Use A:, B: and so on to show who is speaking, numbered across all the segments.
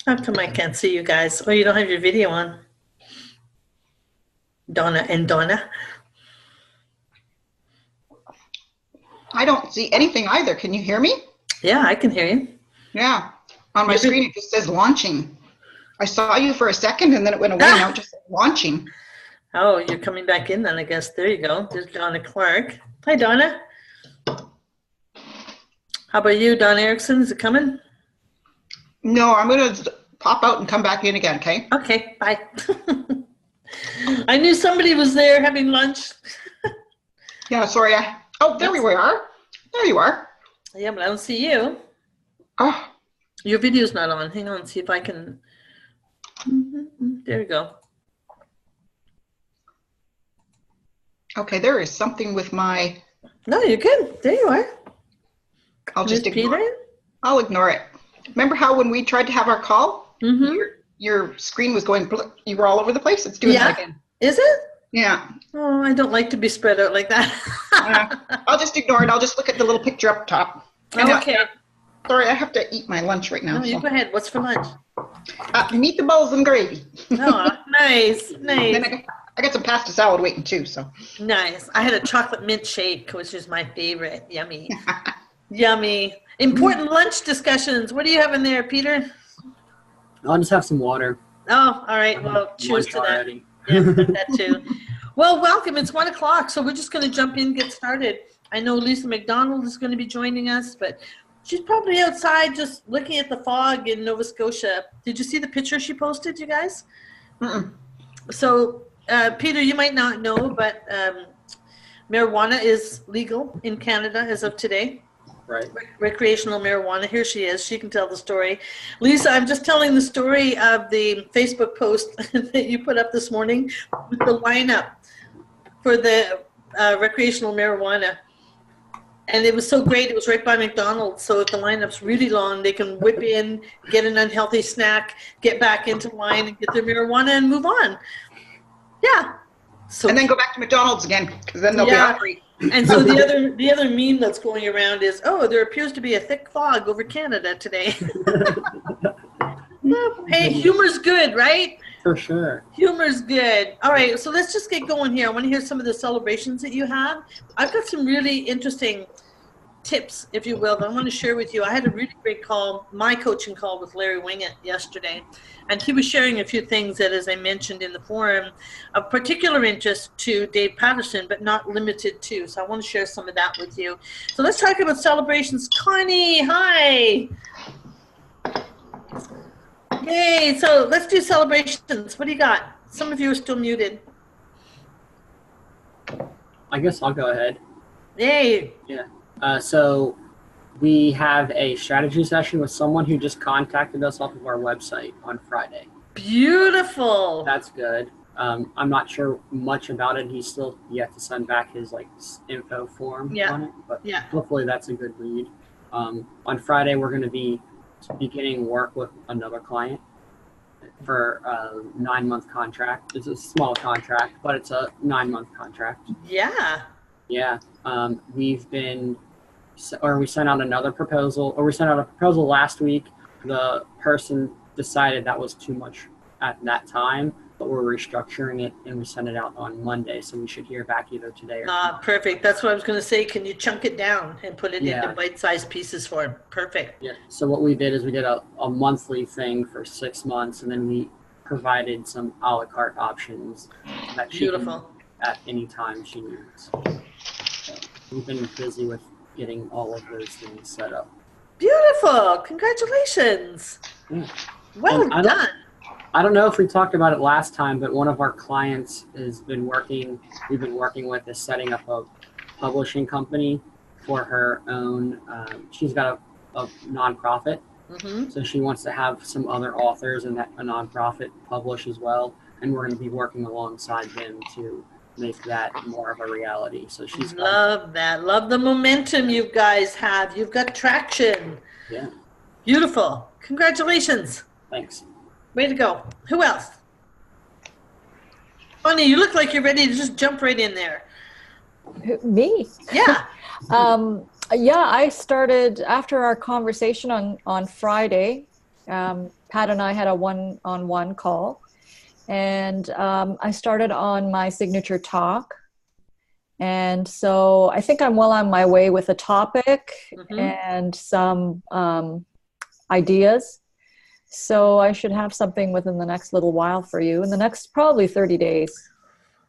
A: How come I can't see you guys? Oh, you don't have your video on. Donna and Donna.
B: I don't see anything either. Can you hear me?
A: Yeah, I can hear you.
B: Yeah. On my screen, it just says launching. I saw you for a second and then it went away. Now it just says launching.
A: Oh, you're coming back in then, I guess. There you go. There's Donna Clark. Hi, Donna. How about you, Don Erickson? Is it coming?
B: No, I'm going to pop out and come back in again, okay?
A: Okay, bye. I knew somebody was there having lunch.
B: Yeah, sorry. Oh, there we are. There you are.
A: Yeah, but I don't see you.
B: Oh.
A: Your video's not on. Hang on, see if I can. There you go.
B: Okay, there is something with my...
A: No, you're good. There you are.
B: I'll just ignore it. I'll ignore it. Remember how when we tried to have our call, your screen was going, you were all over the place? It's doing that again.
A: Is it?
B: Yeah.
A: Oh, I don't like to be spread out like that.
B: I'll just ignore it. I'll just look at the little picture up top.
A: Okay.
B: Sorry, I have to eat my lunch right now.
A: No, you go ahead. What's for lunch?
B: Meatballs and gravy.
A: Oh, nice, nice.
B: Then I got some pasta salad waiting too, so.
A: Nice. I had a chocolate mint shake, which is my favorite. Yummy. Yummy. Important lunch discussions. What do you have in there, Peter?
C: I'll just have some water.
A: Oh, all right. Well, cheers to that. Yeah, that too. Well, welcome. It's 1 o'clock, so we're just going to jump in and get started. I know Lisa McDonald is going to be joining us, but she's probably outside just looking at the fog in Nova Scotia. Did you see the picture she posted, you guys? So, Peter, you might not know, but marijuana is legal in Canada as of today.
C: Right.
A: Recreational marijuana. Here she is. She can tell the story. Lisa, I'm just telling the story of the Facebook post that you put up this morning with the lineup for the recreational marijuana. And it was so great. It was right by McDonald's. So if the lineup's really long, they can whip in, get an unhealthy snack, get back into line and get their marijuana and move on. Yeah. So,
B: and then go back to McDonald's again, because then they'll be hungry.
A: And so the other meme that's going around is, oh, there appears to be a thick fog over Canada today. Hey, humor's good, right?
C: For sure.
A: Humor's good. All right, so let's just get going here. I want to hear some of the celebrations that you have. I've got some really interesting tips, if you will, that I want to share with you. I had a really great call, my coaching call with Larry Wingett yesterday, and he was sharing a few things that, as I mentioned in the forum, of particular interest to Dave Patterson, but not limited to. So I want to share some of that with you. So let's talk about celebrations. Connie, hi. Yay, so let's do celebrations. What do you got? Some of you are still muted.
C: I guess I'll go ahead.
A: Yay.
C: Yeah. So we have a strategy session with someone who just contacted us off of our website on Friday.
A: Beautiful.
C: That's good. I'm not sure much about it. He's still yet to send back his info form on it, but hopefully that's a good lead. On Friday, we're going to be beginning work with another client for a 9-month contract. It's a small contract, but it's a 9-month contract.
A: Yeah.
C: Yeah. We sent out another proposal, or we sent out a proposal last week. The person decided that was too much at that time, but we're restructuring it and we sent it out on Monday. So we should hear back either today or tomorrow.
A: Perfect. That's what I was going to say. Can you chunk it down and put it into bite-sized pieces for him? Perfect.
C: Yeah. So what we did is we did a monthly thing for 6 months, and then we provided some a la carte options that she can at any time she needs. So we've been busy with getting all of those things set up.
A: Beautiful. Congratulations.
C: Yeah.
A: Well done.
C: I don't know if we talked about it last time, but one of our clients we've been working with is setting up a publishing company for her own. She's got a nonprofit, so she wants to have some other authors and a nonprofit publish as well. And we're going to be working alongside them to make that more of a reality. So she's
A: love that. Love the momentum you guys have. You've got traction.
C: Yeah.
A: Beautiful. Congratulations.
C: Thanks.
A: Way to go. Who else? Bonnie, you look like you're ready to just jump right in there.
D: Me?
A: Yeah.
D: Yeah, I started after our conversation on Friday. Pat and I had a one-on-one call, and I started on my signature talk. And so I think I'm well on my way with a topic and some ideas. So I should have something within the next little while for you, in the next probably 30 days.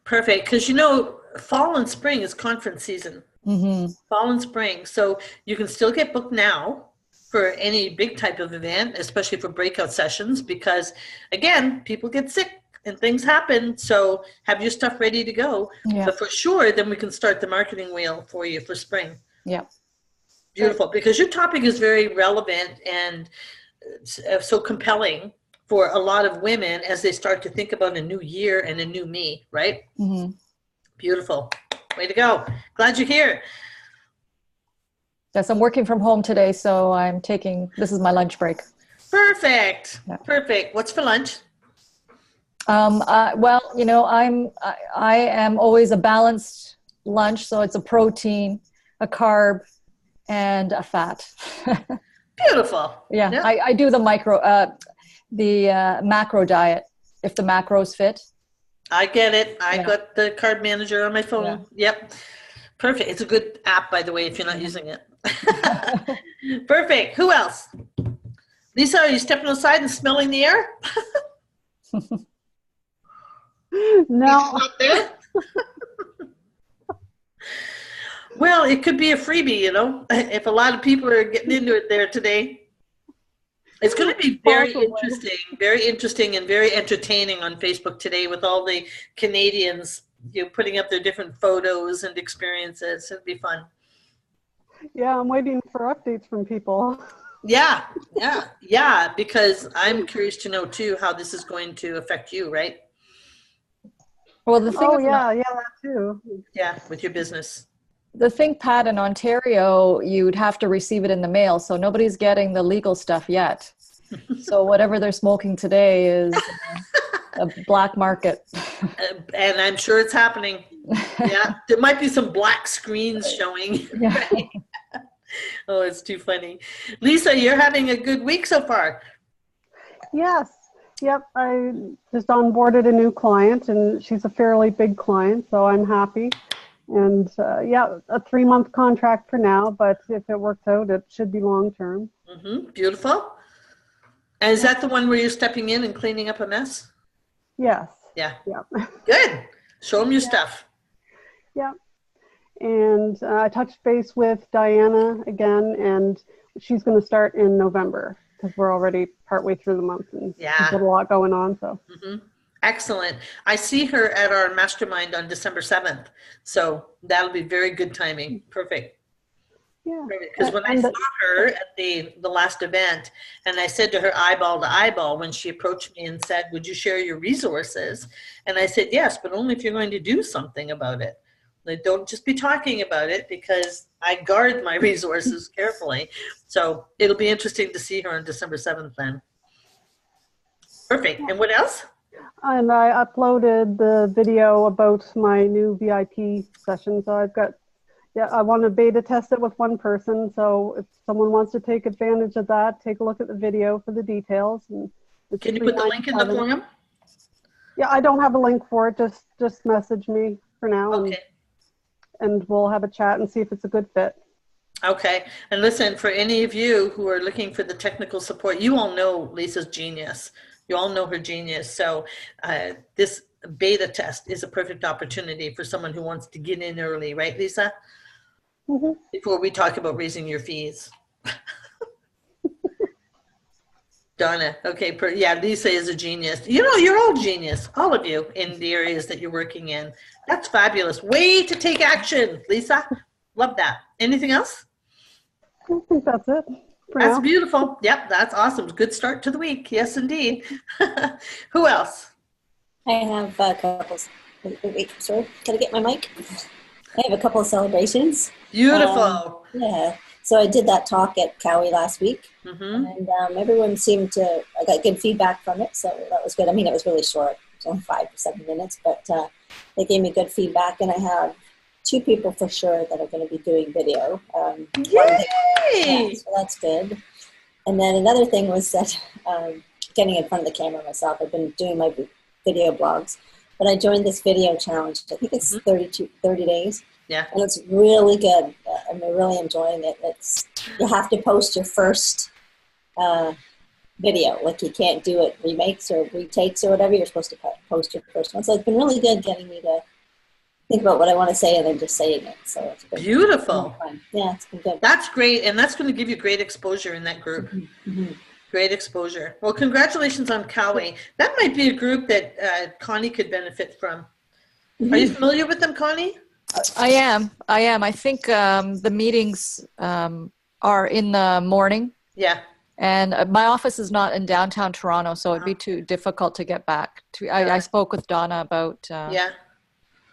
A: Perfect, because you know, fall and spring is conference season. Fall and spring. So you can still get booked now for any big type of event, especially for breakout sessions, because again, people get sick and things happen. So have your stuff ready to go.
D: Yeah.
A: But for sure, then we can start the marketing wheel for you for spring.
D: Yeah.
A: Beautiful, because your topic is very relevant and so compelling for a lot of women as they start to think about a new year and a new me, right? Beautiful. Way to go. Glad you're here.
D: Yes, I'm working from home today, so this is my lunch break.
A: Perfect.
D: Yeah.
A: Perfect. What's for lunch?
D: Well, you know, I am always a balanced lunch, so it's a protein, a carb, and a fat.
A: Beautiful.
D: Yeah, yeah. I do the macro diet, if the macros fit.
A: I get it. I got the Card Manager on my phone. Yeah. Yep. Perfect. It's a good app, by the way, if you're not using it. Perfect. Who else? Lisa, are you stepping outside and smelling the air?
B: No. Not there?
A: Well, it could be a freebie, you know, if a lot of people are getting into it there today. It's going to be very interesting and very entertaining on Facebook today with all the Canadians, you know, putting up their different photos and experiences. It'll be fun.
E: Yeah, I'm waiting for updates from people.
A: Yeah, because I'm curious to know too how this is going to affect you, right?
D: Well, the thing
E: that too.
A: Yeah, with your business.
D: The thing, Pat, in Ontario, you'd have to receive it in the mail, so nobody's getting the legal stuff yet. So whatever they're smoking today is a black market.
A: And I'm sure it's happening. Yeah, there might be some black screens showing.
D: Yeah.
A: Right? Oh, it's too funny. Lisa, you're having a good week so far.
E: Yes. Yep. I just onboarded a new client, and she's a fairly big client, so I'm happy. And a 3-month contract for now, but if it works out, it should be long-term.
A: Beautiful. And is that the one where you're stepping in and cleaning up a mess?
E: Yes.
A: Yeah.
E: Yep.
A: Good. Show them your stuff.
E: Yep. And I touched base with Diana again, and she's going to start in November because we're already partway through the month, and she's got a lot going on. So.
A: Excellent. I see her at our mastermind on December 7th. So that'll be very good timing. Perfect.
E: Yeah.
A: Because when I saw her at the last event, and I said to her eyeball to eyeball when she approached me and said, would you share your resources? And I said, yes, but only if you're going to do something about it. Like, don't just be talking about it, because I guard my resources carefully. So it'll be interesting to see her on December 7th then. Perfect. And what else?
E: And I uploaded the video about my new VIP session. So I've got, I want to beta test it with one person. So if someone wants to take advantage of that, take a look at the video for the details. And
A: can you put the link in the forum?
E: Yeah, I don't have a link for it. Just message me for now.
A: Okay.
E: And we'll have a chat and see if it's a good fit.
A: Okay. And listen, for any of you who are looking for the technical support, you all know Lisa's genius. You all know her genius. So this beta test is a perfect opportunity for someone who wants to get in early, right, Lisa? before we talk about raising your fees. Donna, okay, yeah, Lisa is a genius. You know, you're all genius, all of you, in the areas that you're working in. That's fabulous. Way to take action, Lisa. Love that. Anything else?
E: I think that's it.
A: That's beautiful. Yep, that's awesome. Good start to the week. Yes, indeed. Who else?
F: I have a couple. Wait, sorry. Can I get my mic? I have a couple of celebrations.
A: Beautiful.
F: Yeah. So I did that talk at Cowie last week, and everyone seemed to, I got good feedback from it, so that was good. I mean, it was really short, it was only 5 to 7 minutes, but they gave me good feedback, and I have 2 people for sure that are going to be doing video.
A: Yay!
F: So that's good. And then another thing was that getting in front of the camera myself, I've been doing my video blogs, but I joined this video challenge. I think it's 30 days.
A: Yeah.
F: And it's really good. I'm really enjoying it. You have to post your first video. Like you can't do it remakes or retakes or whatever. You're supposed to post your first one. So it's been really good getting me to think about what I want to say and then just saying it. So it's been
A: beautiful.
F: Fun. Yeah, it's been good.
A: That's great. And that's going to give you great exposure in that group. Great exposure. Well, congratulations on Cowie. That might be a group that Connie could benefit from. Are you familiar with them, Connie?
D: I am. I think the meetings are in the morning.
A: Yeah.
D: And my office is not in downtown Toronto, so it'd be too difficult to get back to. I spoke with Donna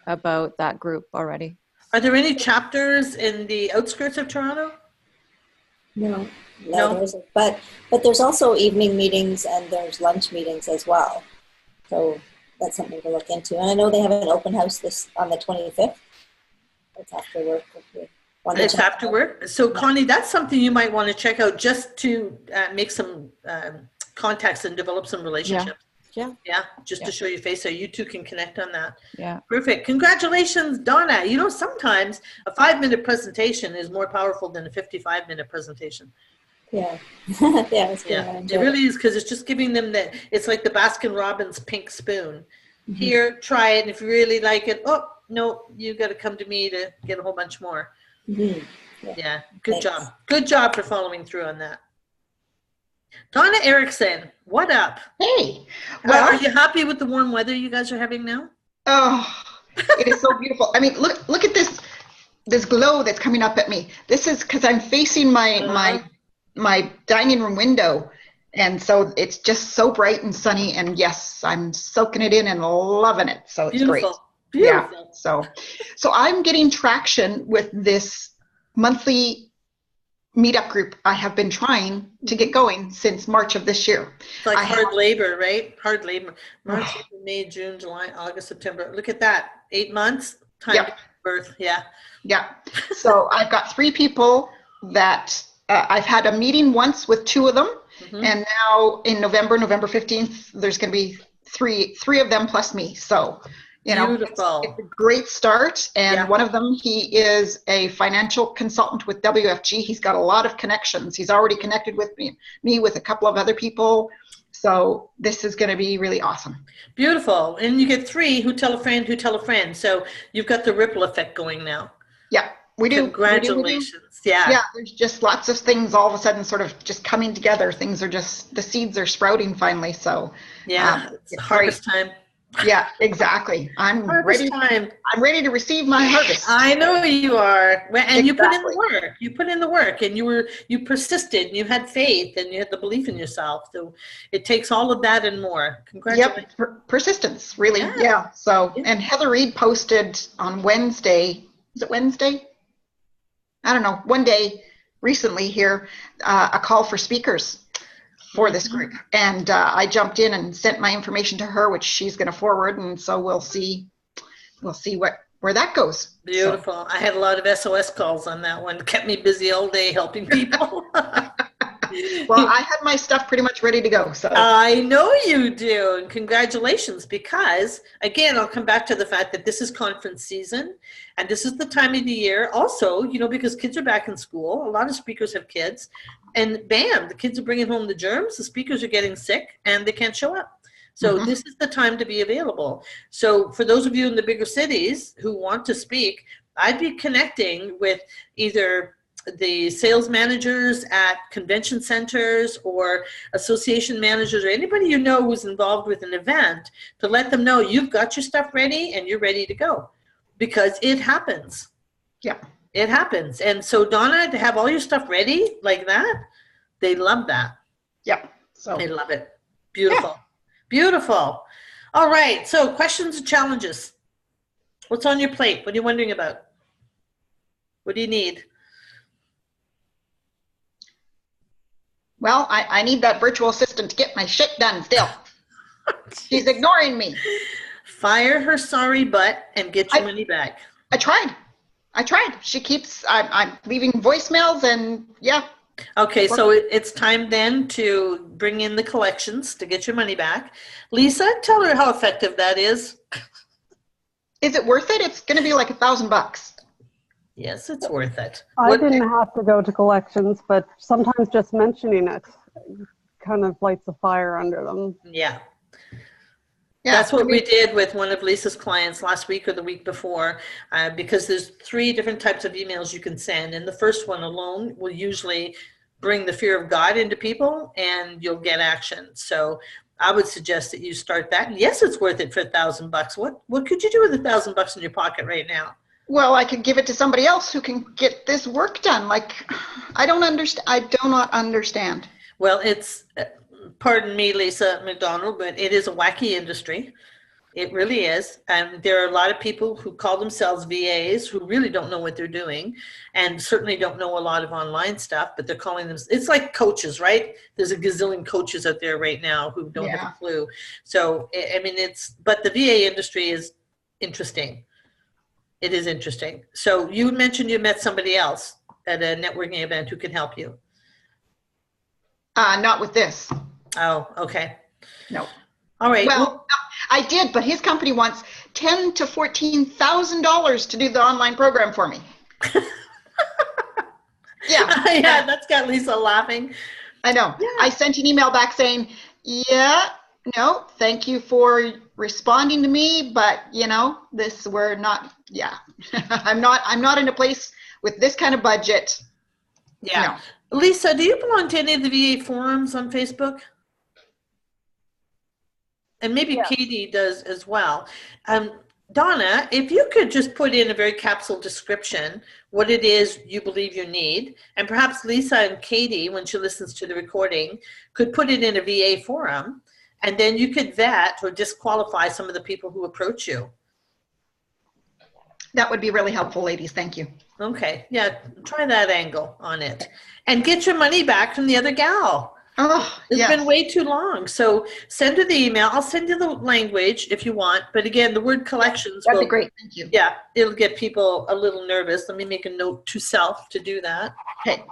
D: about that group already.
A: Are there any chapters in the outskirts of Toronto?
F: No. There isn't. But there's also evening meetings and there's lunch meetings as well. So that's something to look into. And I know they have an open house on the 25th. It's after work.
A: It's after work. So Connie, that's something you might want to check out just to make some contacts and develop some relationships.
D: Yeah.
A: Just to show your face so you two can connect on that.
D: Yeah.
A: Perfect. Congratulations, Donna. You know, sometimes a 5-minute presentation is more powerful than a 55-minute presentation.
F: Yeah.
A: It really is, because it's just giving them it's like the Baskin Robbins pink spoon. Here, try it. And if you really like it, oh, no, you got to come to me to get a whole bunch more. Yeah. Good job. Good job for following through on that. Donna Erickson, what up?
B: Hey. Well,
A: are you happy with the warm weather you guys are having now?
B: Oh, it is so beautiful. I mean, look at this glow that's coming up at me. This is because I'm facing my dining room window. And so it's just so bright and sunny, and yes, I'm soaking it in and loving it. So it's great.
A: Beautiful.
B: Yeah. So I'm getting traction with this monthly meetup group I have been trying to get going since March of this year.
A: It's like hard labor, right? Hard labor. March, April, May, June, July, August, September. Look at that. 8 months. Time to give birth. Yeah.
B: Yeah. So I've got 3 people that I've had a meeting once with 2 of them. And now in November 15th, there's going to be three of them plus me. So, you know, it's a great start. And one of them, he is a financial consultant with WFG. He's got a lot of connections. He's already connected with me with a couple of other people. So this is going to be really awesome.
A: Beautiful. And you get 3 who tell a friend who tell a friend. So you've got the ripple effect going now.
B: Yeah, we do.
A: Congratulations.
B: Yeah, there's just lots of things all of a sudden sort of just coming together. Things are just, the seeds are sprouting finally. So
A: it's harvest time.
B: Yeah, exactly. I'm ready to receive my harvest.
A: I know you are. And you put in the work. You put in the work, and you persisted, and you had faith, and you had the belief in yourself. So it takes all of that and more. Congratulations.
B: Yep, persistence, really. Yeah. So, and Heather Reed posted on Wednesday. Is it Wednesday? I don't know, one day recently here, a call for speakers for this group. And I jumped in and sent my information to her, which she's going to forward. And so we'll see where that goes.
A: Beautiful. So. I had a lot of SOS calls on that one. Kept me busy all day helping people.
B: Well, I had my stuff pretty much ready to go. So
A: I know you do. And congratulations, because again, I'll come back to the fact that this is conference season and this is the time of the year. Also, you know, because kids are back in school, a lot of speakers have kids, and bam, the kids are bringing home the germs, the speakers are getting sick and they can't show up. So this is the time to be available. So for those of you in the bigger cities who want to speak, I'd be connecting with either the sales managers at convention centers or association managers or anybody you know who's involved with an event to let them know you've got your stuff ready and you're ready to go, because it happens.
B: Yeah.
A: It happens. And so Donna, to have all your stuff ready like that, they love that.
B: Yeah. So
A: they love it. Beautiful. Yeah. Beautiful. All right. So questions and challenges. What's on your plate? What are you wondering about? What do you need?
B: Well, I need that virtual assistant to get my shit done still. She's ignoring me.
A: Fire her sorry butt and get your money back.
B: I tried. She keeps, I'm leaving voicemails and yeah.
A: Okay, so it's time then to bring in the collections to get your money back. Lisa, tell her how effective that is.
B: Is it worth it? It's going to be like $1,000. Yes,
A: it's worth it.
E: I didn't have to go to collections, but sometimes just mentioning it kind of lights a fire under them.
A: Yeah. That's what we did with one of Lisa's clients last week or the week before, because there's 3 different types of emails you can send. And the first one alone will usually bring the fear of God into people and you'll get action. So I would suggest that you start that. And yes, it's worth it for $1,000. What could you do with $1,000 in your pocket right now?
B: Well, I could give it to somebody else who can get this work done. Like, I don't understand. I do not understand.
A: Well, it's, pardon me, Lisa McDonald, but it is a wacky industry. It really is. And there are a lot of people who call themselves VAs who really don't know what they're doing and certainly don't know a lot of online stuff, but they're calling them, it's like coaches, right? There's a gazillion coaches out there right now who don't have a clue. So, I mean, but the VA industry is interesting. It is interesting. So you mentioned you met somebody else at a networking event who can help you.
B: Not with this.
A: Oh, okay.
B: No.
A: All right.
B: Well, I did, but his company wants $10,000 to $14,000 to do the online program for me.
A: Yeah, that's got Lisa laughing.
B: I know. Yeah. I sent an email back saying, yeah, no, thank you for responding to me, but we're not, I'm not in a place with this kind of budget.
A: Yeah. No. Lisa, do you belong to any of the VA forums on Facebook? And maybe Katie does as well. Donna, if you could just put in a very capsule description, what it is you believe you need, and perhaps Lisa and Katie, when she listens to the recording, could put it in a VA forum, and then you could vet or disqualify some of the people who approach you.
B: That would be really helpful, ladies. Thank you.
A: Okay. Yeah, try that angle on it. And get your money back from the other gal.
B: Oh,
A: it's been way too long. So send her the email. I'll send you the language if you want. But again, the word collections.
B: That'd be great. Thank you.
A: Yeah, it'll get people a little nervous. Let me make a note to self to do that.
B: Okay.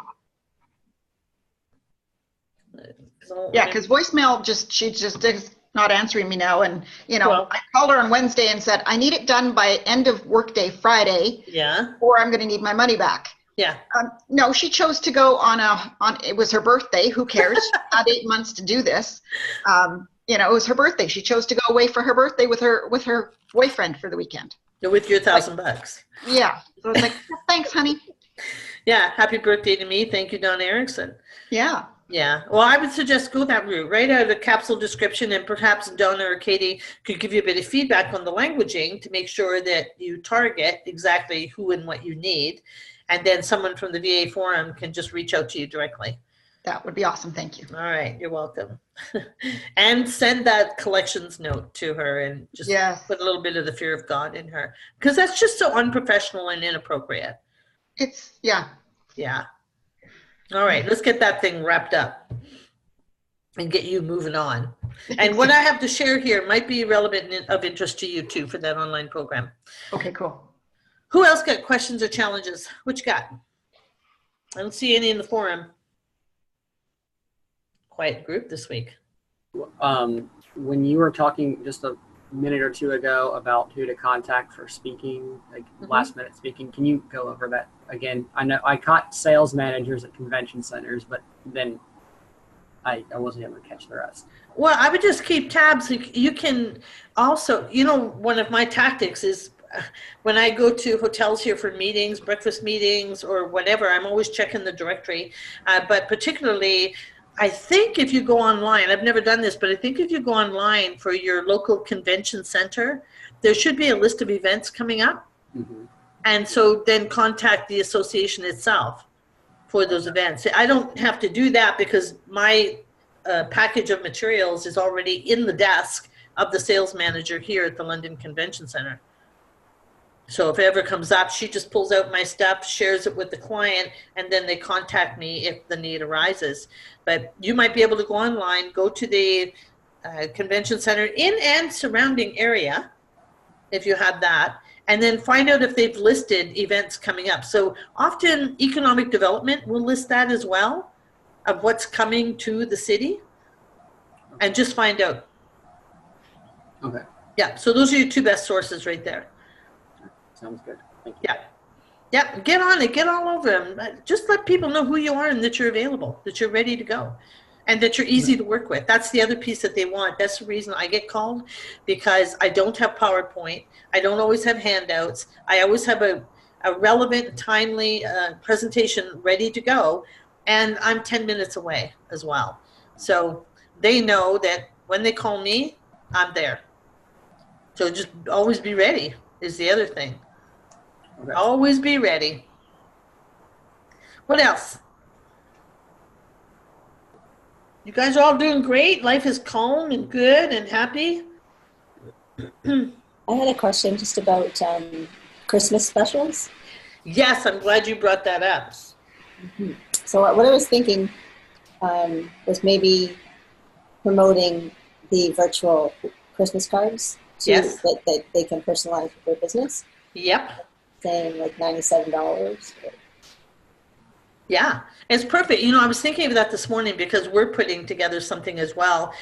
B: Yeah, because voicemail she just is not answering me now. And, I called her on Wednesday and said, I need it done by end of workday Friday.
A: Yeah.
B: Or I'm going to need my money back.
A: Yeah.
B: No, she chose to go on it was her birthday. Who cares? Had 8 months to do this. It was her birthday. She chose to go away for her birthday with her boyfriend for the weekend.
A: With your $1,000.
B: Yeah. So it's like, thanks, honey.
A: Yeah. Happy birthday to me. Thank you, Don Erickson.
B: Yeah.
A: Yeah. Well, I would suggest go that route. Write out a capsule description, and perhaps Donna or Katie could give you a bit of feedback on the languaging to make sure that you target exactly who and what you need. And then someone from the VA forum can just reach out to you directly.
B: That would be awesome. Thank you.
A: All right. You're welcome. And send that collections note to her and just put a little bit of the fear of God in her. Because that's just so unprofessional and inappropriate.
B: Yeah.
A: All right. Let's get that thing wrapped up and get you moving on. And what I have to share here might be relevant and of interest to you too for that online program.
B: Okay, cool.
A: Who else got questions or challenges? What you got? I don't see any in the forum. Quiet group this week.
C: When you were talking just a minute or two ago about who to contact for speaking, like last minute speaking, can you go over that again? I know I caught sales managers at convention centers, but then I wasn't able to catch the rest.
A: Well, I would just keep tabs. You can also, one of my tactics is when I go to hotels here for meetings, breakfast meetings, or whatever, I'm always checking the directory. But particularly, I think if you go online, I've never done this, but I think if you go online for your local convention center, there should be a list of events coming up. Mm-hmm. And so then contact the association itself for those events. I don't have to do that because my package of materials is already in the desk of the sales manager here at the London Convention Center. So if it ever comes up, she just pulls out my stuff, shares it with the client, and then they contact me if the need arises. But you might be able to go online, go to the convention center in and surrounding area, if you have that, and then find out if they've listed events coming up. So often economic development will list that as well, of what's coming to the city, and just find out.
C: Okay.
A: Yeah, so those are your two best sources right there.
C: Sounds good. Thank you.
A: Yeah. Yeah, get on it, get all over them. Just let people know who you are and that you're available, that you're ready to go, and that you're easy to work with. That's the other piece that they want. That's the reason I get called, because I don't have PowerPoint. I don't always have handouts. I always have a relevant, timely presentation ready to go, and I'm 10 minutes away as well. So they know that when they call me, I'm there. So just always be ready is the other thing. Okay. Always be ready. What else? You guys are all doing great. Life is calm and good and happy.
F: I had a question just about Christmas specials.
A: Yes, I'm glad you brought that up.
F: Mm-hmm. So what I was thinking was maybe promoting the virtual Christmas cards
A: yes.
F: that they can personalize with their business.
A: Yep.
F: Saying like $97.
A: Yeah, it's perfect. You know, I was thinking of that this morning because we're putting together something as well,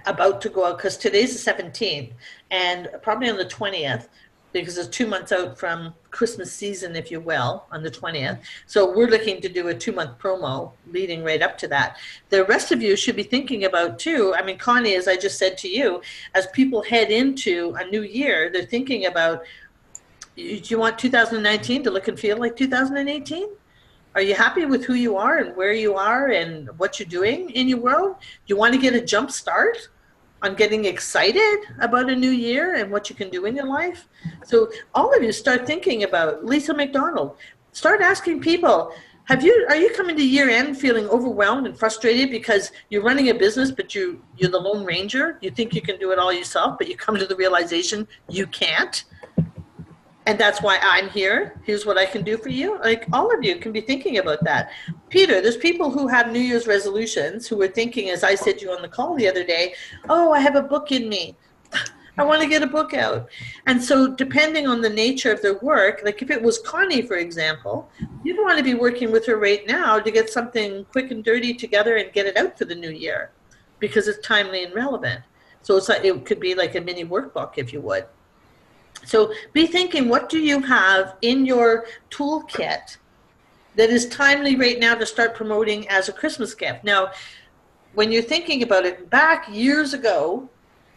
A: about to go out, because today's the 17th and probably on the 20th, because it's 2 months out from Christmas season, if you will, on the 20th. So we're looking to do a 2-month promo leading right up to that. The rest of you should be thinking about too. I mean, Connie, as I just said to you, as people head into a new year, they're thinking about, do you want 2019 to look and feel like 2018? Are you happy with who you are and where you are and what you're doing in your world? Do you want to get a jump start on getting excited about a new year and what you can do in your life? So all of you start thinking about Lisa McDonald. Start asking people, are you coming to year end feeling overwhelmed and frustrated because you're running a business, but you're the Lone Ranger? You think you can do it all yourself, but you come to the realization you can't. And that's why I'm here. Here's what I can do for you. Like, all of you can be thinking about that. Peter, there's people who have New Year's resolutions who are thinking, as I said to you on the call the other day, oh, I have a book in me. I want to get a book out. And so depending on the nature of their work, like if it was Connie, for example, you'd want to be working with her right now to get something quick and dirty together and get it out for the new year because it's timely and relevant. So it's like, it could be like a mini workbook, if you would. So be thinking, what do you have in your toolkit that is timely right now to start promoting as a Christmas gift? Now, when you're thinking about it, back years ago,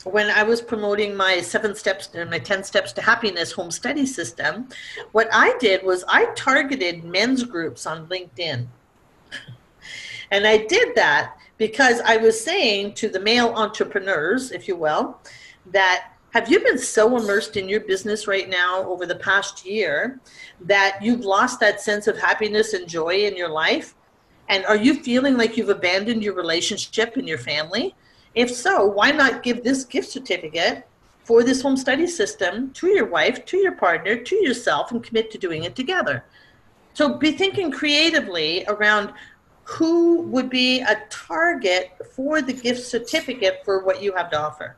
A: when I was promoting my 7 steps and my 10 steps to happiness home study system, what I did was I targeted men's groups on LinkedIn. And I did that because I was saying to the male entrepreneurs, if you will, that have you been so immersed in your business right now over the past year that you've lost that sense of happiness and joy in your life? And are you feeling like you've abandoned your relationship and your family? If so, why not give this gift certificate for this home study system to your wife, to your partner, to yourself, and commit to doing it together? So be thinking creatively around who would be a target for the gift certificate for what you have to offer.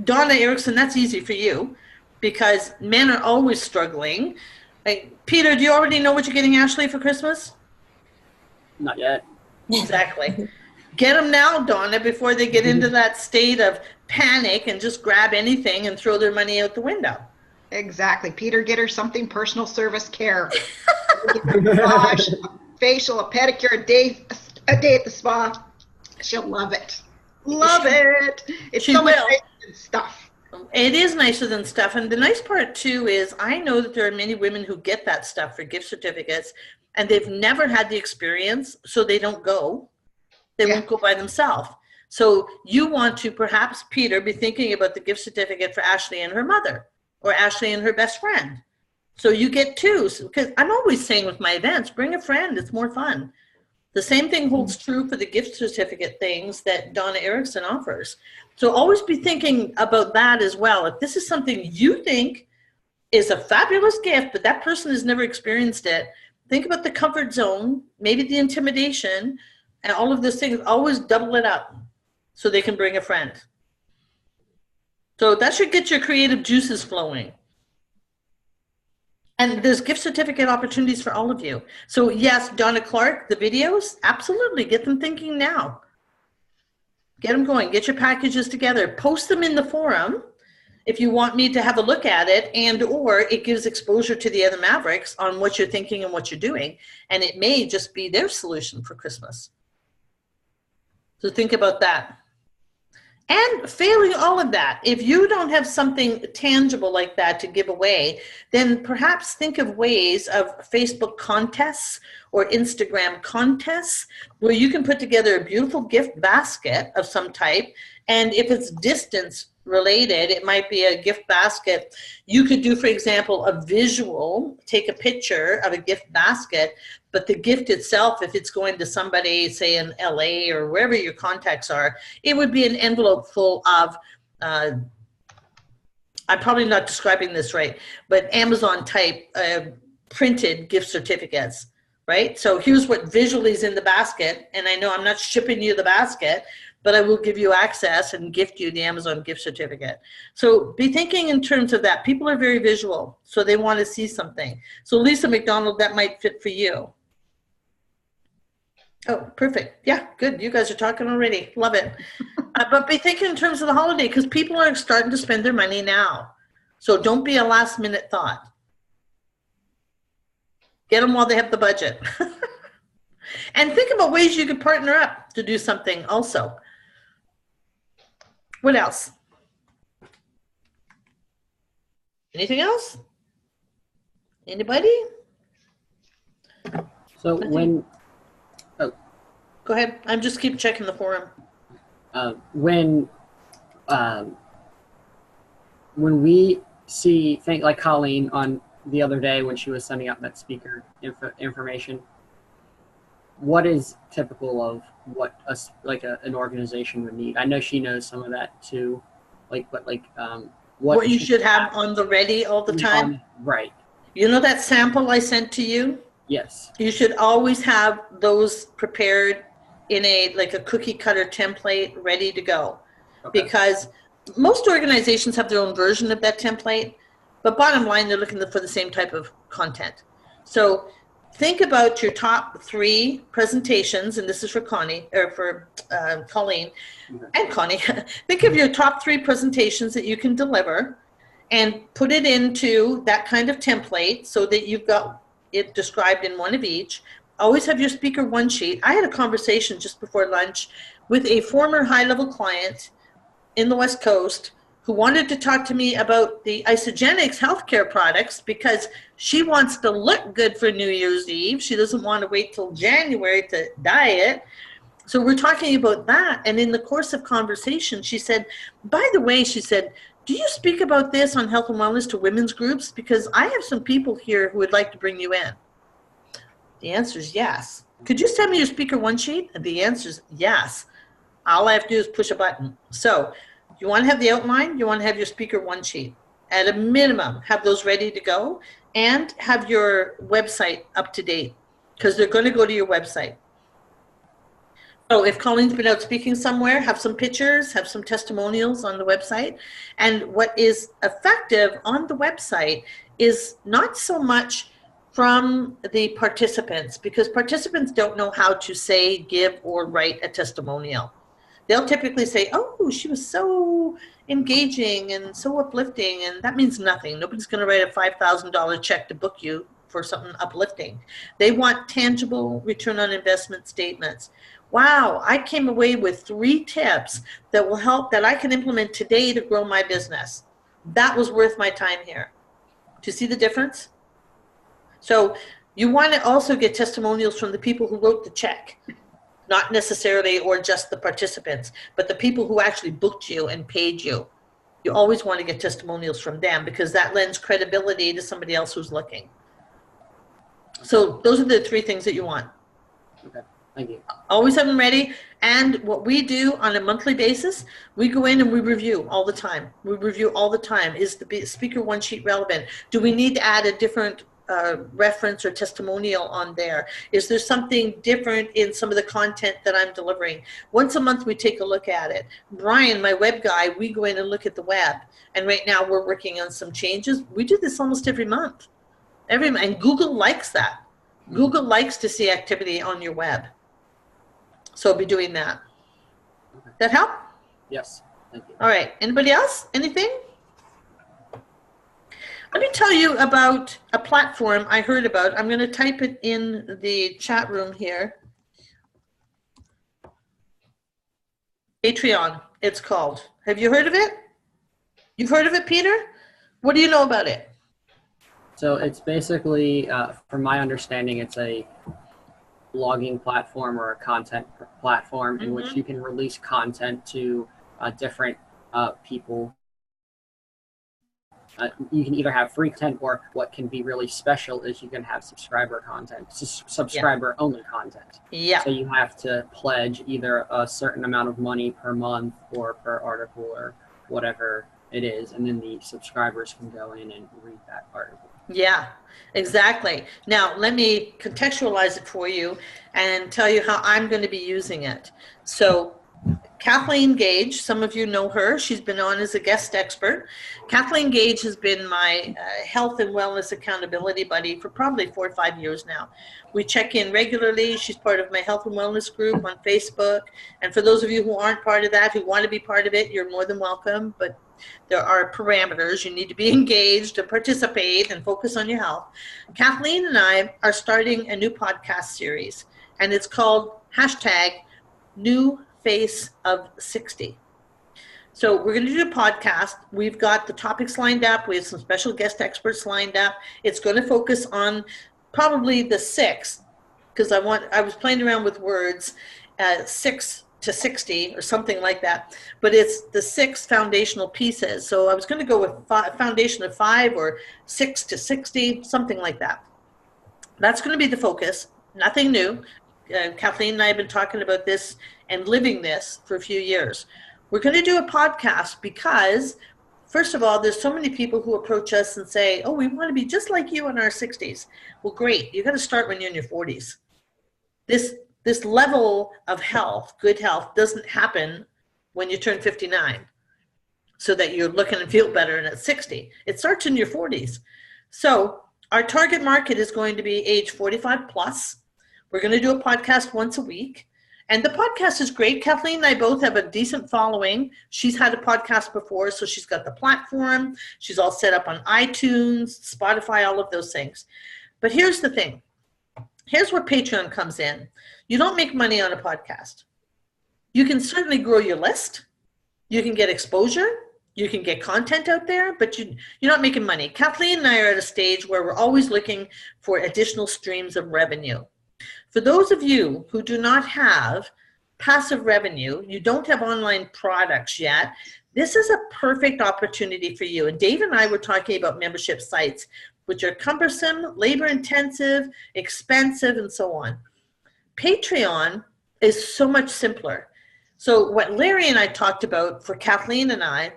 A: Donna Erickson, that's easy for you because men are always struggling. Like, Peter, do you already know what you're getting Ashley for Christmas?
C: Not yet.
A: Exactly. Get them now, Donna, before they get into that state of panic and just grab anything and throw their money out the window.
B: Exactly. Peter, get her something personal service care. Massage, a facial, a pedicure, a day at the spa. She'll love it. Love it. It's so much stuff.
A: It is nicer than stuff. And the nice part too is I know that there are many women who get that stuff for gift certificates and they've never had the experience, so they don't go. They won't go by themselves. So you want to perhaps, Peter, be thinking about the gift certificate for Ashley and her mother, or Ashley and her best friend. So you get two. Because I'm always saying with my events, bring a friend. It's more fun. The same thing holds true for the gift certificate things that Donna Erickson offers. So always be thinking about that as well. If this is something you think is a fabulous gift, but that person has never experienced it, think about the comfort zone, maybe the intimidation, and all of those things. Always double it up so they can bring a friend. So that should get your creative juices flowing. And there's gift certificate opportunities for all of you. So yes, Donna Clark, the videos, absolutely, get them thinking now. Get them going, get your packages together, post them in the forum if you want me to have a look at it, and or it gives exposure to the other Mavericks on what you're thinking and what you're doing. And it may just be their solution for Christmas. So think about that. And failing all of that, if you don't have something tangible like that to give away, then perhaps think of ways of Facebook contests or Instagram contests where you can put together a beautiful gift basket of some type. And if it's distance related, it might be a gift basket. You could do, for example, a visual, take a picture of a gift basket, but the gift itself, if it's going to somebody, say in LA or wherever your contacts are, it would be an envelope full of, I'm probably not describing this right, but Amazon type printed gift certificates, right? So here's what visually is in the basket. And I know I'm not shipping you the basket, but I will give you access and gift you the Amazon gift certificate. So be thinking in terms of that. People are very visual, so they want to see something. So Lisa McDonald, that might fit for you. Oh, perfect. Yeah, good. You guys are talking already. Love it. But be thinking in terms of the holiday, because people are starting to spend their money now. So don't be a last minute thought. Get them while they have the budget. And think about ways you could partner up to do something also. What else? Anything else? Anybody?
C: So when,
A: go ahead. I'm just keep checking the forum.
C: When we see things like Colleen on the other day when she was sending out that speaker information, what is typical of what an organization would need? I know she knows some of that too,
A: what you should have on the ready all the time.
C: Right.
A: You know that sample I sent to you?
C: Yes.
A: You should always have those prepared in a cookie cutter template ready to go. Okay. Because most organizations have their own version of that template, but bottom line, they're looking for the same type of content. So think about your top 3 presentations, and this is for Connie, or for Colleen and Connie. Think of your top 3 presentations that you can deliver and put it into that kind of template so that you've got it described in one of each. Always have your speaker one sheet. I had a conversation just before lunch with a former high-level client in the West Coast who wanted to talk to me about the Isogenics healthcare products because she wants to look good for New Year's Eve. She doesn't want to wait till January to diet. So we're talking about that. And in the course of conversation, she said, by the way, she said, do you speak about this on health and wellness to women's groups? Because I have some people here who would like to bring you in. The answer is yes. Could you send me your speaker one sheet? And the answer is yes. All I have to do is push a button. So you want to have the outline, you want to have your speaker one sheet. At a minimum, have those ready to go and have your website up to date because they're going to go to your website. So if Colleen's been out speaking somewhere, have some pictures, have some testimonials on the website. And what is effective on the website is not so much from the participants, because participants don't know how to say, give, or write a testimonial. They'll typically say, oh, she was so engaging and so uplifting, and that means nothing. Nobody's going to write a $5,000 check to book you for something uplifting. They want tangible return on investment statements. wow, I came away with 3 tips that will help, that I can implement today to grow my business. That was worth my time here. Do you see the difference? So you want to also get testimonials from the people who wrote the check, not necessarily, or just the participants, but the people who actually booked you and paid you. You always want to get testimonials from them because that lends credibility to somebody else who's looking. So those are the 3 things that you want.
C: Okay, thank you.
A: Always have them ready. And what we do on a monthly basis, we go in and we review all the time. We review all the time. Is the speaker one sheet relevant? Do we need to add a different reference or testimonial on there? Is there something different in some of the content that I'm delivering? Once a month we take a look at it. Brian, my web guy, we go in and look at the web, and right now we're working on some changes. We do this almost every month. And Google likes that. Google likes to see activity on your web, so I'll be doing that. That help?
C: Yes, thank you.
A: All right, anybody else? Anything? Let me tell you about a platform I heard about. I'm going to type it in the chat room here. Patreon, it's called. Have you heard of it? You've heard of it, Peter? What do you know about it?
C: So it's basically, from my understanding, it's a blogging platform or a content platform in which you can release content to different people. You can either have free content, or what can be really special is you can have subscriber content, subscriber only content.
A: Yeah.
C: So you have to pledge either a certain amount of money per month or per article or whatever it is, and then the subscribers can go in and read that article.
A: Yeah, exactly. Now, let me contextualize it for you and tell you how I'm going to be using it. So Kathleen Gage, some of you know her. She's been on as a guest expert. Kathleen Gage has been my health and wellness accountability buddy for probably 4 or 5 years now. We check in regularly. She's part of my health and wellness group on Facebook. And for those of you who aren't part of that, who want to be part of it, you're more than welcome. But there are parameters. You need to be engaged and participate and focus on your health. Kathleen and I are starting a new podcast series, and it's called #New Face of 60. So we're going to do a podcast. We've got the topics lined up. We have some special guest experts lined up. It's going to focus on probably the 6, because I was playing around with words, 6 to 60 or something like that, but it's the 6 foundational pieces. So I was going to go with foundation of 5 or 6 to 60, something like that. That's going to be the focus. Nothing new. Kathleen and I have been talking about this and living this for a few years. We're going to do a podcast because, first of all, there's so many people who approach us and say, oh, we want to be just like you in our 60s. Well, great. You're going to start when you're in your 40s. This level of health, good health, doesn't happen when you turn 59 so that you're looking and feel better and at 60. It starts in your 40s. So our target market is going to be age 45 plus. We're going to do a podcast once a week. And the podcast is great. Kathleen and I both have a decent following. She's had a podcast before, so she's got the platform. She's all set up on iTunes, Spotify, all of those things. But here's the thing. Here's where Patreon comes in. You don't make money on a podcast. You can certainly grow your list. You can get exposure. You can get content out there, but you're not making money. Kathleen and I are at a stage where we're always looking for additional streams of revenue. For those of you who do not have passive revenue, you don't have online products yet, this is a perfect opportunity for you. And Dave and I were talking about membership sites, which are cumbersome, labor intensive, expensive, and so on. Patreon is so much simpler. So what Larry and I talked about for Kathleen and I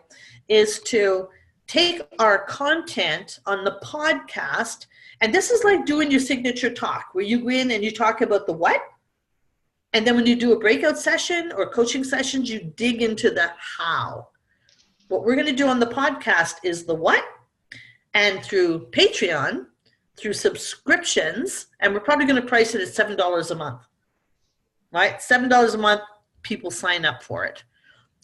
A: is to take our content on the podcast, and this is like doing your signature talk, where you go in and you talk about the what, and then when you do a breakout session or coaching sessions, you dig into the how. What we're going to do on the podcast is the what, and through Patreon, through subscriptions, and we're probably going to price it at $7 a month, right? $7 a month, people sign up for it.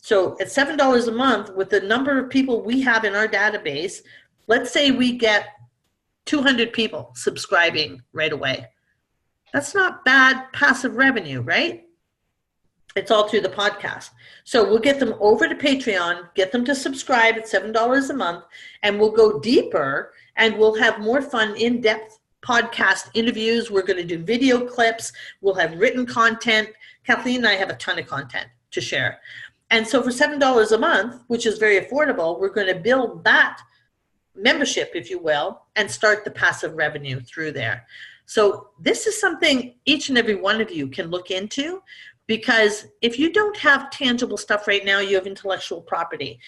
A: So at $7 a month, with the number of people we have in our database, let's say we get 200 people subscribing right away. That's not bad passive revenue, right? It's all through the podcast. So we'll get them over to Patreon, get them to subscribe at $7 a month, and we'll go deeper and we'll have more fun, in-depth podcast interviews. We're going to do video clips. We'll have written content. Kathleen and I have a ton of content to share. And so for $7 a month, which is very affordable, we're going to build that membership, if you will, and start the passive revenue through there. So this is something each and every one of you can look into, because if you don't have tangible stuff right now, you have intellectual property.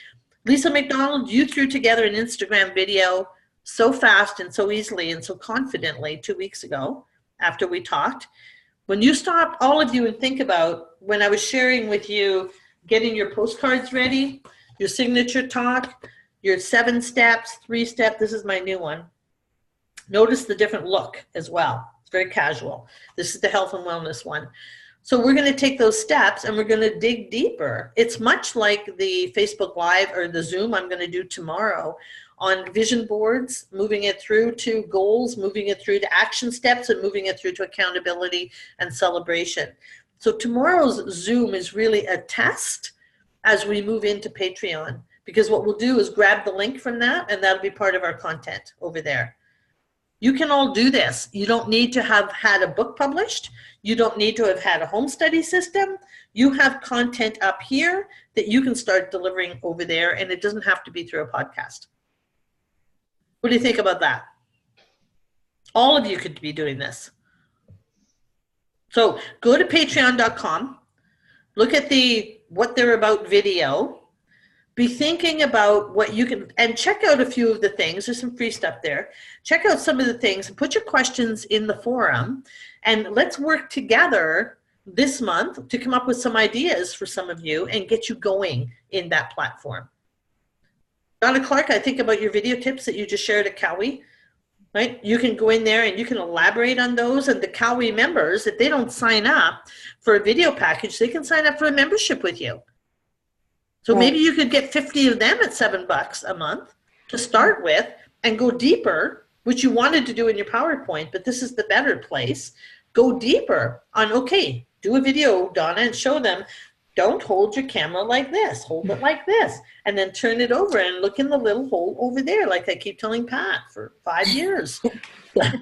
A: Lisa McDonald, you threw together an Instagram video so fast and so easily and so confidently 2 weeks ago after we talked. When you stop, all of you, and think about when I was sharing with you getting your postcards ready, your signature talk, your 7 steps, 3-step, this is my new one. Notice the different look as well. It's very casual. This is the health and wellness one. So we're going to take those steps and we're going to dig deeper. It's much like the Facebook Live or the Zoom I'm going to do tomorrow on vision boards, moving it through to goals, moving it through to action steps, and moving it through to accountability and celebration. So tomorrow's Zoom is really a test as we move into Patreon, because what we'll do is grab the link from that, and that'll be part of our content over there. You can all do this. You don't need to have had a book published. You don't need to have had a home study system. You have content up here that you can start delivering over there, and it doesn't have to be through a podcast. What do you think about that? All of you could be doing this. So go to patreon.com, look at the what they're about video, be thinking about what you can, and check out a few of the things. There's some free stuff there. Check out some of the things and put your questions in the forum, and let's work together this month to come up with some ideas for some of you and get you going in that platform. Donna Clark, I think about your video tips that you just shared at Cowie, right? You can go in there and you can elaborate on those, and the Cowie members, if they don't sign up for a video package, they can sign up for a membership with you. So right. Maybe you could get 50 of them at $7 a month to start with and go deeper, which you wanted to do in your PowerPoint, but this is the better place. Go deeper on, okay, do a video, Donna, and show them, don't hold your camera like this, hold it like this, and then turn it over and look in the little hole over there, like I keep telling Pat for 5 years.
F: Yeah,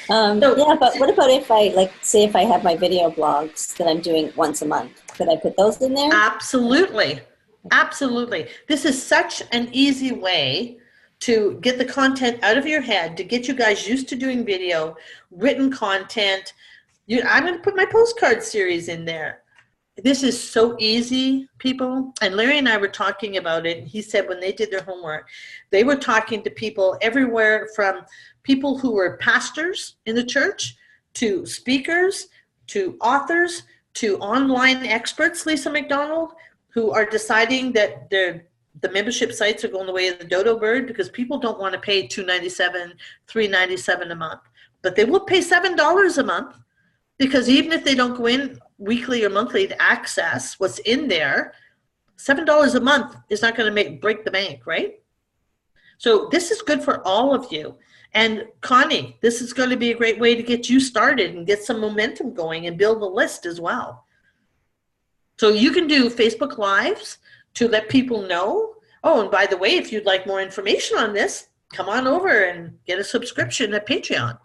F: but what about if I, like, say if I have my video blogs that I'm doing once a month? Could I put those in there?
A: Absolutely. Absolutely. This is such an easy way to get the content out of your head, to get you guys used to doing video, written content. I'm going to put my postcard series in there. This is so easy, people. And Larry and I were talking about it. He said when they did their homework, they were talking to people everywhere, from people who were pastors in the church to speakers to authors to online experts, Lisa McDonald, who are deciding that the membership sites are going the way of the dodo bird, because people don't want to pay $2.97, $3.97 a month. But they will pay $7 a month, because even if they don't go in weekly or monthly to access what's in there, $7 a month is not going to break the bank, right? So this is good for all of you. And Connie, this is going to be a great way to get you started and get some momentum going and build a list as well. So you can do Facebook Lives to let people know. Oh, and by the way, if you'd like more information on this, come on over and get a subscription at Patreon.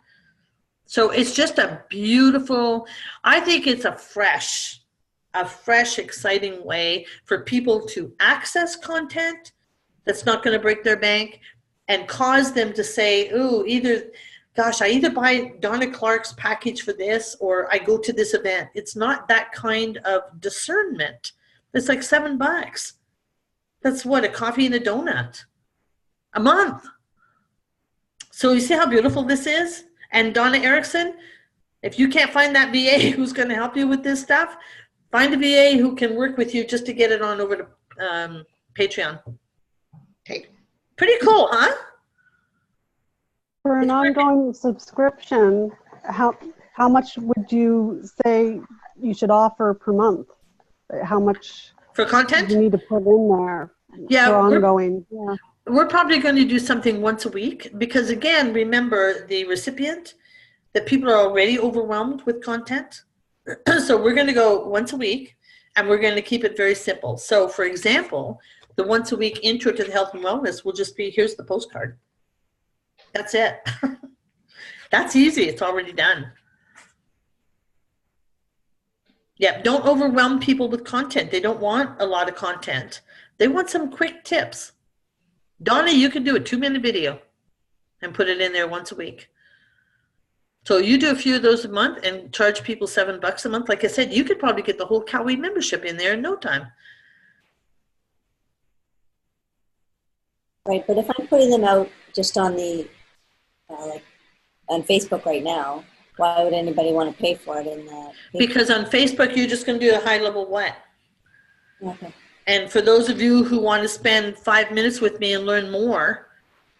A: So it's just a beautiful, I think it's a fresh, exciting way for people to access content that's not going to break their bank and cause them to say, ooh, I either buy Donna Clark's package for this or I go to this event. It's not that kind of discernment. It's like $7. That's what, a coffee and a donut a month. So you see how beautiful this is? And Donna Erickson, if you can't find that VA who's going to help you with this stuff, find a VA who can work with you just to get it on over to Patreon.
B: Okay.
A: Pretty cool, huh?
E: For an ongoing subscription, how much would you say you should offer per month? How much
A: for content
E: do you need to put in there?
A: Yeah,
E: for ongoing.
A: We're probably going to do something once a week, because again, remember the recipient, that people are already overwhelmed with content. So we're going to go once a week, and we're going to keep it very simple. So for example, the once a week intro to the health and wellness will just be, here's the postcard. That's it. That's easy. It's already done. Yeah, don't overwhelm people with content. They don't want a lot of content. They want some quick tips. Donna, you can do a 2-minute video and put it in there once a week. So you do a few of those a month and charge people $7 a month. Like I said, you could probably get the whole Cowie membership in there in no time.
F: Right, but if I'm putting them out just on the, like on Facebook right now, why would anybody want to pay for it in the?
A: Because on Facebook, you're just going to do a high level what?
F: Okay.
A: And for those of you who want to spend 5 minutes with me and learn more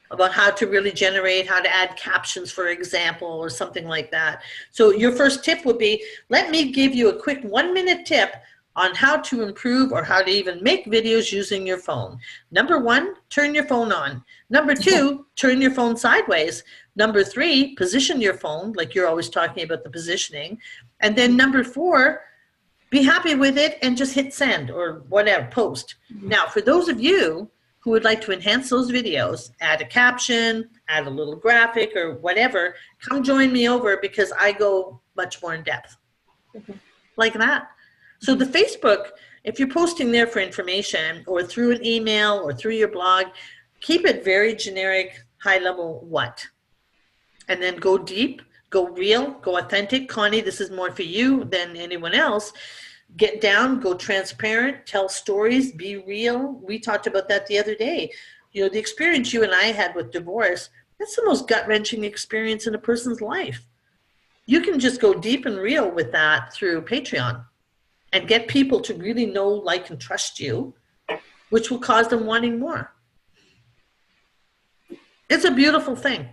A: about how to really generate, how to add captions, for example, or something like that. So your first tip would be, let me give you a quick 1-minute tip on how to improve or how to even make videos using your phone. Number 1, turn your phone on. Number 2, turn your phone sideways. Number 3, position your phone, like you're always talking about the positioning. And then number 4, be happy with it and just hit send or whatever, post. Now, for those of you who would like to enhance those videos, add a caption, add a little graphic or whatever, come join me over because I go much more in depth. Like that. So the Facebook, if you're posting there for information or through an email or through your blog, keep it very generic, high level what? And then go deep, go real, go authentic. Connie, this is more for you than anyone else. Get down, go transparent, tell stories, be real. We talked about that the other day. You know, the experience you and I had with divorce, that's the most gut-wrenching experience in a person's life. You can just go deep and real with that through Patreon and get people to really know, like, and trust you, which will cause them wanting more. It's a beautiful thing.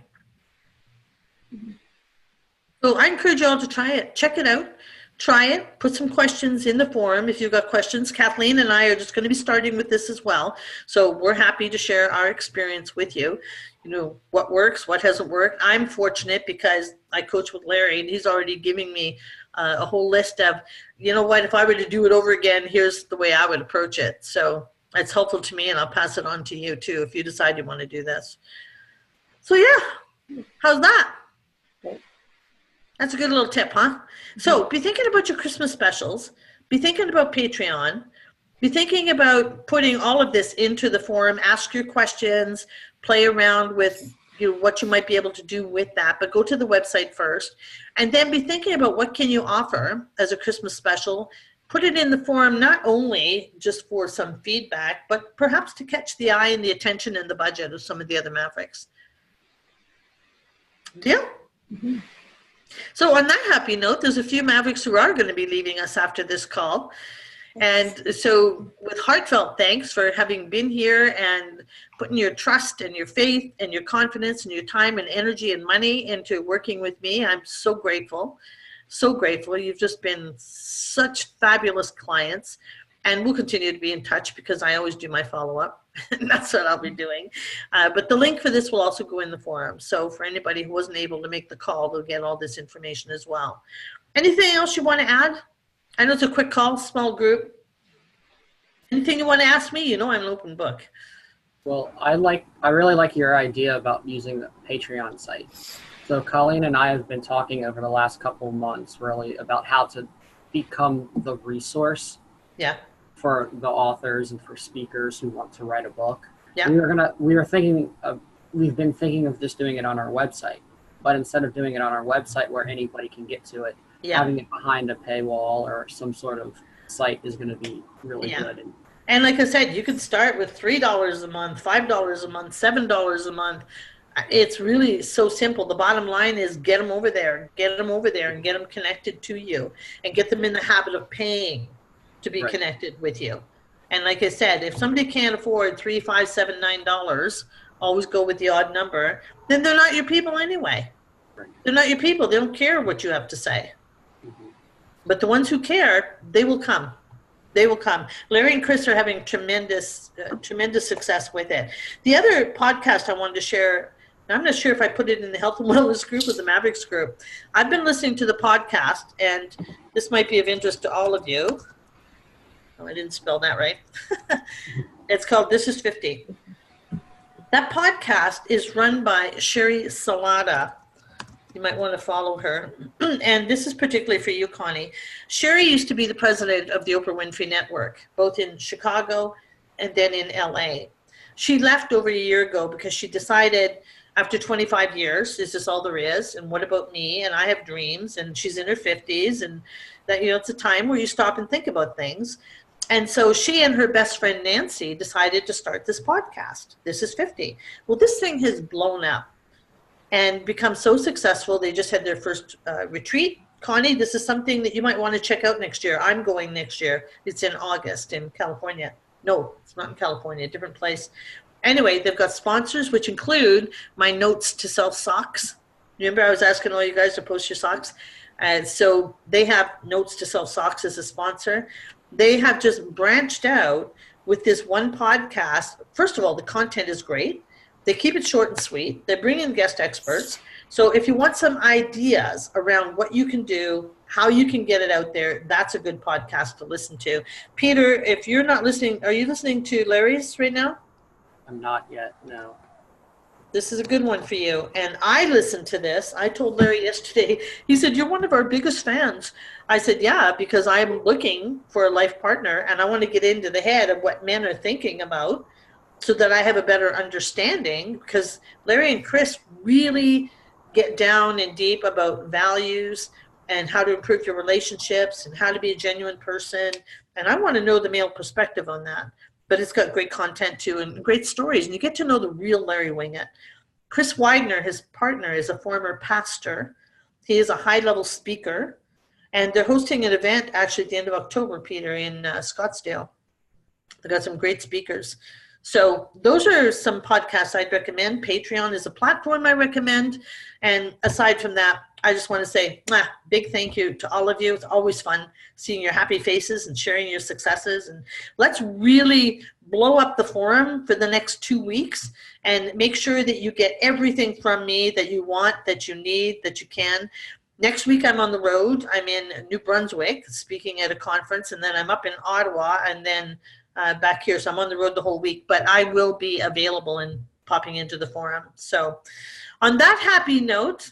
A: So I encourage you all to try it. Check it out. Try it. Put some questions in the forum if you've got questions. Kathleen and I are just going to be starting with this as well. So we're happy to share our experience with you. You know, what works, what hasn't worked. I'm fortunate because I coach with Larry and he's already giving me a whole list of, you know what, if I were to do it over again, here's the way I would approach it. So it's helpful to me and I'll pass it on to you too if you decide you want to do this. So yeah, how's that? That's a good little tip, huh? So be thinking about your Christmas specials. Be thinking about Patreon. Be thinking about putting all of this into the forum. Ask your questions. Play around with what you might be able to do with that. But go to the website first. And then be thinking about what can you offer as a Christmas special. Put it in the forum not only just for some feedback, but perhaps to catch the eye and the attention and the budget of some of the other Mavericks. Deal? Mm-hmm. So on that happy note, there's a few Mavericks who are going to be leaving us after this call. And so with heartfelt thanks for having been here and putting your trust and your faith and your confidence and your time and energy and money into working with me, I'm so grateful. So grateful. You've just been such fabulous clients. And we'll continue to be in touch because I always do my follow-up. And that's what I'll be doing. But the link for this will also go in the forum. So for anybody who wasn't able to make the call, they'll get all this information as well. Anything else you want to add? I know it's a quick call, small group. Anything you want to ask me? You know I'm an open book.
C: Well, I really like your idea about using the Patreon site. So Colleen and I have been talking over the last couple of months really about how to become the resource.
A: Yeah.
C: For the authors and for speakers who want to write a book.
A: Yeah.
C: We've been thinking of just doing it on our website, but instead of doing it on our website where anybody can get to it, having it behind a paywall or some sort of site is going to be really good.
A: And like I said, you could start with $3 a month, $5 a month, $7 a month. It's really so simple. The bottom line is get them over there and get them connected to you and get them in the habit of paying to be connected with you. And like I said, if somebody can't afford $3, $5, $7, $9, always go with the odd number, then they're not your people anyway. They're not your people. They don't care what you have to say. But the ones who care, they will come. They will come. Larry and Chris are having tremendous success with it. The other podcast I wanted to share I'm not sure if I put it in the health and wellness group or the Mavericks group. I've been listening to the podcast, and this might be of interest to all of you. Oh, I didn't spell that right. It's called This is 50. That podcast is run by Sherry Salata. You might want to follow her. And this is particularly for you, Connie. Sherry used to be the president of the Oprah Winfrey Network, both in Chicago and then in LA. She left over a year ago because she decided, after 25 years, is this all there is? And what about me? And I have dreams. And she's in her 50s. And that, you know, it's a time where you stop and think about things. And so she and her best friend, Nancy, decided to start this podcast. This is 50. Well, this thing has blown up and become so successful. They just had their first retreat. Connie, this is something that you might want to check out next year. I'm going next year. It's in August in California. No, it's not in California, a different place. Anyway, they've got sponsors, which include my Notes to Self socks. Remember, I was asking all you guys to post your socks? So they have Notes to Self socks as a sponsor. They have just branched out with this one podcast. First of all, the content is great. They keep it short and sweet. They bring in guest experts. So if you want some ideas around what you can do, how you can get it out there, that's a good podcast to listen to. Peter, if you're not listening, are you listening to Larry's right now?
C: I'm not yet, no.
A: This is a good one for you. And I listened to this. I told Larry yesterday, he said, you're one of our biggest fans. I said, yeah, because I'm looking for a life partner and I want to get into the head of what men are thinking about so that I have a better understanding, because Larry and Chris really get down and deep about values and how to improve your relationships and how to be a genuine person. And I want to know the male perspective on that. But it's got great content too and great stories. And you get to know the real Larry Winget. Chris Widener, his partner, is a former pastor. He is a high-level speaker. And they're hosting an event actually at the end of October, Peter, in Scottsdale. They've got some great speakers. So those are some podcasts I'd recommend. Patreon is a platform I recommend. And aside from that, I just want to say big thank you to all of you. It's always fun seeing your happy faces and sharing your successes. And let's really blow up the forum for the next 2 weeks and make sure that you get everything from me that you want, that you need, that you can. Next week, I'm on the road. I'm in New Brunswick speaking at a conference, and then I'm up in Ottawa and then back here. So I'm on the road the whole week, but I will be available and popping into the forum. So on that happy note,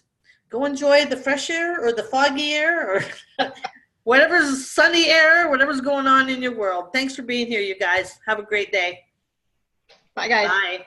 A: go enjoy the fresh air or the foggy air or whatever's sunny air, whatever's going on in your world. Thanks for being here, you guys. Have a great day.
B: Bye, guys.
A: Bye.